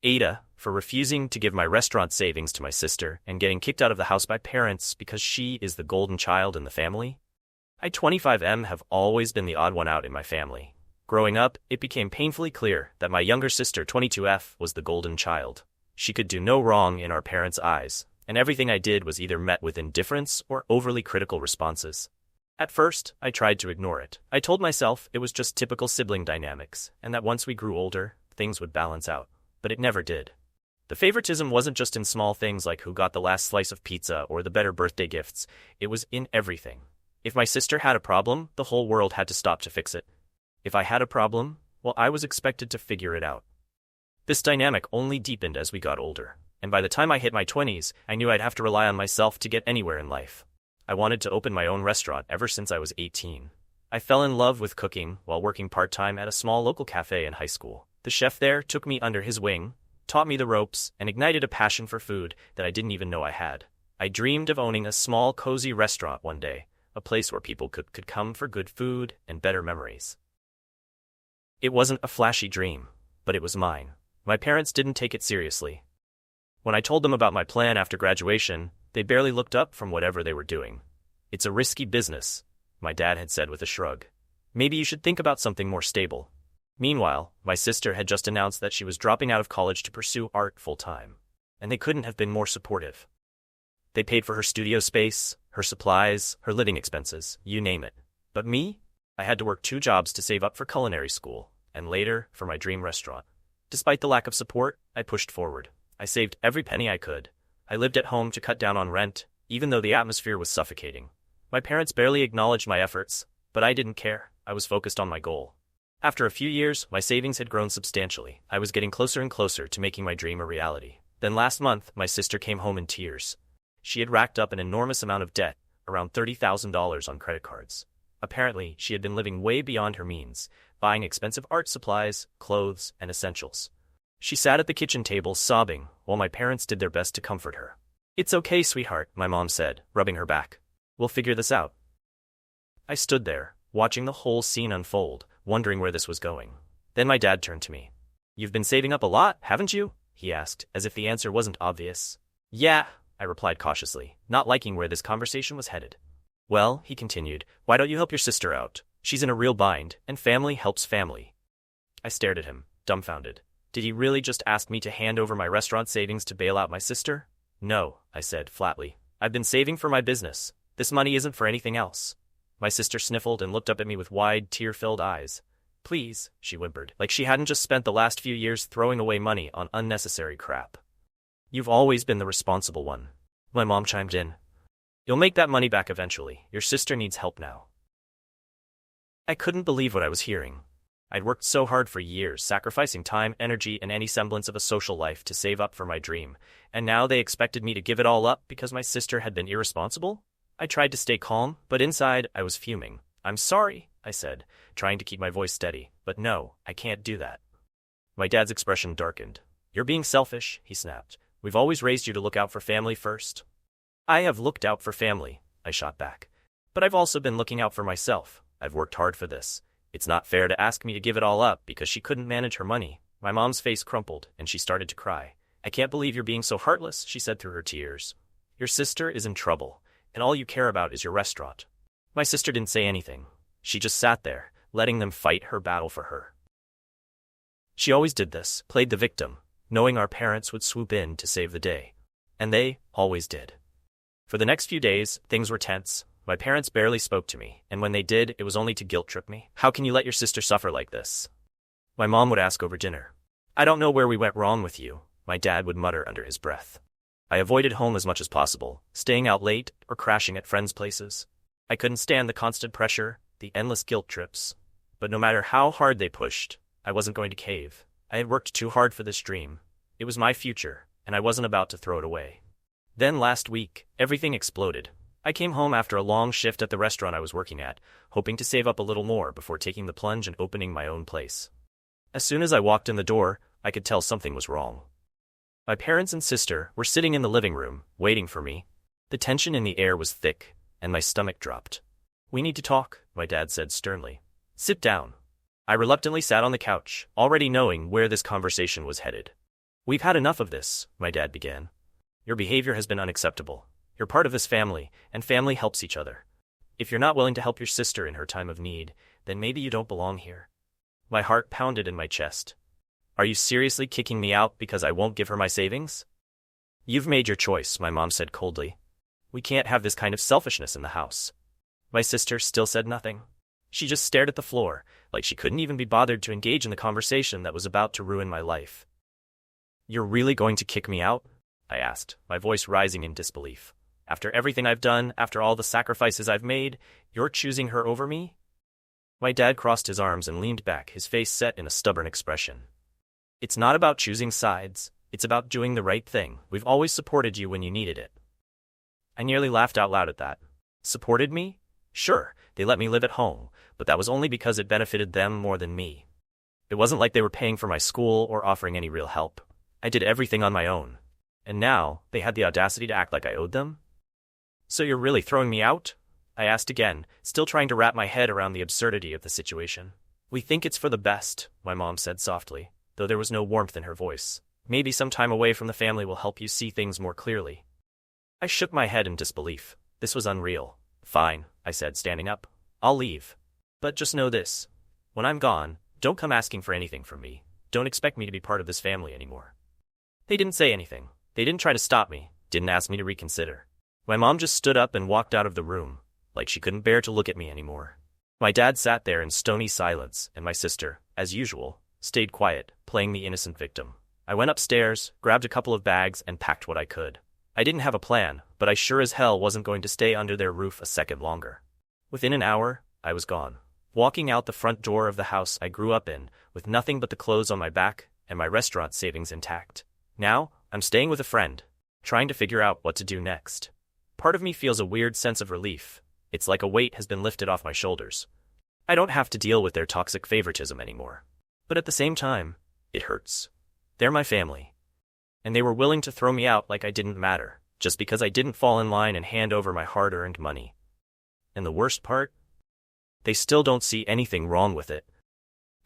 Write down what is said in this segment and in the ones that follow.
Ada for refusing to give my restaurant savings to my sister and getting kicked out of the house by parents because she is the golden child in the family. I, 25M, have always been the odd one out in my family. Growing up, it became painfully clear that my younger sister, 22F, was the golden child. She could do no wrong in our parents' eyes, and everything I did was either met with indifference or overly critical responses. At first, I tried to ignore it. I told myself it was just typical sibling dynamics, and that once we grew older, things would balance out. But it never did. The favoritism wasn't just in small things like who got the last slice of pizza or the better birthday gifts. It was in everything. If my sister had a problem, the whole world had to stop to fix it. If I had a problem, well, I was expected to figure it out. This dynamic only deepened as we got older, and by the time I hit my 20s, I knew I'd have to rely on myself to get anywhere in life. I wanted to open my own restaurant ever since I was 18. I fell in love with cooking while working part-time at a small local cafe in high school. The chef there took me under his wing, taught me the ropes, and ignited a passion for food that I didn't even know I had. I dreamed of owning a small, cozy restaurant one day, a place where people could come for good food and better memories. It wasn't a flashy dream, but it was mine. My parents didn't take it seriously. When I told them about my plan after graduation, they barely looked up from whatever they were doing. "It's a risky business," my dad had said with a shrug. "Maybe you should think about something more stable." Meanwhile, my sister had just announced that she was dropping out of college to pursue art full-time, and they couldn't have been more supportive. They paid for her studio space, her supplies, her living expenses, you name it. But me? I had to work 2 jobs to save up for culinary school, and later, for my dream restaurant. Despite the lack of support, I pushed forward. I saved every penny I could. I lived at home to cut down on rent, even though the atmosphere was suffocating. My parents barely acknowledged my efforts, but I didn't care. I was focused on my goal. After a few years, my savings had grown substantially. I was getting closer and closer to making my dream a reality. Then last month, my sister came home in tears. She had racked up an enormous amount of debt, around $30,000 on credit cards. Apparently, she had been living way beyond her means, buying expensive art supplies, clothes, and essentials. She sat at the kitchen table sobbing, while my parents did their best to comfort her. "It's okay, sweetheart," my mom said, rubbing her back. "We'll figure this out." I stood there, watching the whole scene unfold, wondering where this was going. Then my dad turned to me. "You've been saving up a lot, haven't you?" he asked, as if the answer wasn't obvious. "Yeah," I replied cautiously, not liking where this conversation was headed. "Well," he continued, "why don't you help your sister out? She's in a real bind, and family helps family." I stared at him, dumbfounded. Did he really just ask me to hand over my restaurant savings to bail out my sister? "No," I said flatly. "I've been saving for my business. This money isn't for anything else." My sister sniffled and looked up at me with wide, tear-filled eyes. "Please," she whimpered, like she hadn't just spent the last few years throwing away money on unnecessary crap. "You've always been the responsible one," my mom chimed in. "You'll make that money back eventually. Your sister needs help now." I couldn't believe what I was hearing. I'd worked so hard for years, sacrificing time, energy, and any semblance of a social life to save up for my dream, and now they expected me to give it all up because my sister had been irresponsible? I tried to stay calm, but inside I was fuming. "I'm sorry," I said, trying to keep my voice steady, "but no, I can't do that." My dad's expression darkened. "You're being selfish," he snapped. "We've always raised you to look out for family first." "I have looked out for family," I shot back. "But I've also been looking out for myself. I've worked hard for this. It's not fair to ask me to give it all up because she couldn't manage her money." My mom's face crumpled, and she started to cry. "I can't believe you're being so heartless," she said through her tears. "Your sister is in trouble, and all you care about is your restaurant." My sister didn't say anything. She just sat there, letting them fight her battle for her. She always did this, played the victim, knowing our parents would swoop in to save the day. And they always did. For the next few days, things were tense. My parents barely spoke to me, and when they did, it was only to guilt-trip me. "How can you let your sister suffer like this?" my mom would ask over dinner. "I don't know where we went wrong with you," my dad would mutter under his breath. I avoided home as much as possible, staying out late or crashing at friends' places. I couldn't stand the constant pressure, the endless guilt trips. But no matter how hard they pushed, I wasn't going to cave. I had worked too hard for this dream. It was my future, and I wasn't about to throw it away. Then last week, everything exploded. I came home after a long shift at the restaurant I was working at, hoping to save up a little more before taking the plunge and opening my own place. As soon as I walked in the door, I could tell something was wrong. My parents and sister were sitting in the living room, waiting for me. The tension in the air was thick, and my stomach dropped. "We need to talk," my dad said sternly. "Sit down." I reluctantly sat on the couch, already knowing where this conversation was headed. We've had enough of this, my dad began. Your behavior has been unacceptable. You're part of this family, and family helps each other. If you're not willing to help your sister in her time of need, then maybe you don't belong here. My heart pounded in my chest. Are you seriously kicking me out because I won't give her my savings? You've made your choice, my mom said coldly. We can't have this kind of selfishness in the house. My sister still said nothing. She just stared at the floor, like she couldn't even be bothered to engage in the conversation that was about to ruin my life. You're really going to kick me out? I asked, my voice rising in disbelief. After everything I've done, after all the sacrifices I've made, you're choosing her over me? My dad crossed his arms and leaned back, his face set in a stubborn expression. It's not about choosing sides. It's about doing the right thing. We've always supported you when you needed it. I nearly laughed out loud at that. Supported me? Sure, they let me live at home, but that was only because it benefited them more than me. It wasn't like they were paying for my school or offering any real help. I did everything on my own. And now, they had the audacity to act like I owed them? So you're really throwing me out? I asked again, still trying to wrap my head around the absurdity of the situation. We think it's for the best, my mom said softly, though there was no warmth in her voice. Maybe some time away from the family will help you see things more clearly. I shook my head in disbelief. This was unreal. Fine, I said, standing up. I'll leave. But just know this. When I'm gone, don't come asking for anything from me. Don't expect me to be part of this family anymore. They didn't say anything. They didn't try to stop me, didn't ask me to reconsider. My mom just stood up and walked out of the room, like she couldn't bear to look at me anymore. My dad sat there in stony silence, and my sister, as usual, stayed quiet, playing the innocent victim. I went upstairs, grabbed a couple of bags, and packed what I could. I didn't have a plan, but I sure as hell wasn't going to stay under their roof a second longer. Within an hour, I was gone, walking out the front door of the house I grew up in, with nothing but the clothes on my back and my restaurant savings intact. Now, I'm staying with a friend, trying to figure out what to do next. Part of me feels a weird sense of relief. It's like a weight has been lifted off my shoulders. I don't have to deal with their toxic favoritism anymore. But at the same time, it hurts. They're my family. And they were willing to throw me out like I didn't matter, just because I didn't fall in line and hand over my hard-earned money. And the worst part? They still don't see anything wrong with it.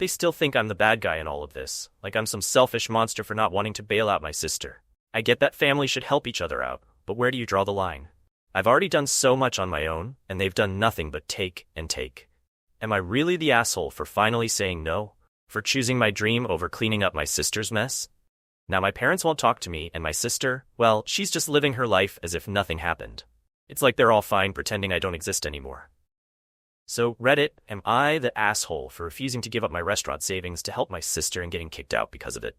They still think I'm the bad guy in all of this, like I'm some selfish monster for not wanting to bail out my sister. I get that family should help each other out, but where do you draw the line? I've already done so much on my own, and they've done nothing but take and take. Am I really the asshole for finally saying no? For choosing my dream over cleaning up my sister's mess? Now my parents won't talk to me, and my sister, well, she's just living her life as if nothing happened. It's like they're all fine pretending I don't exist anymore. So, Reddit, am I the asshole for refusing to give up my restaurant savings to help my sister and getting kicked out because of it?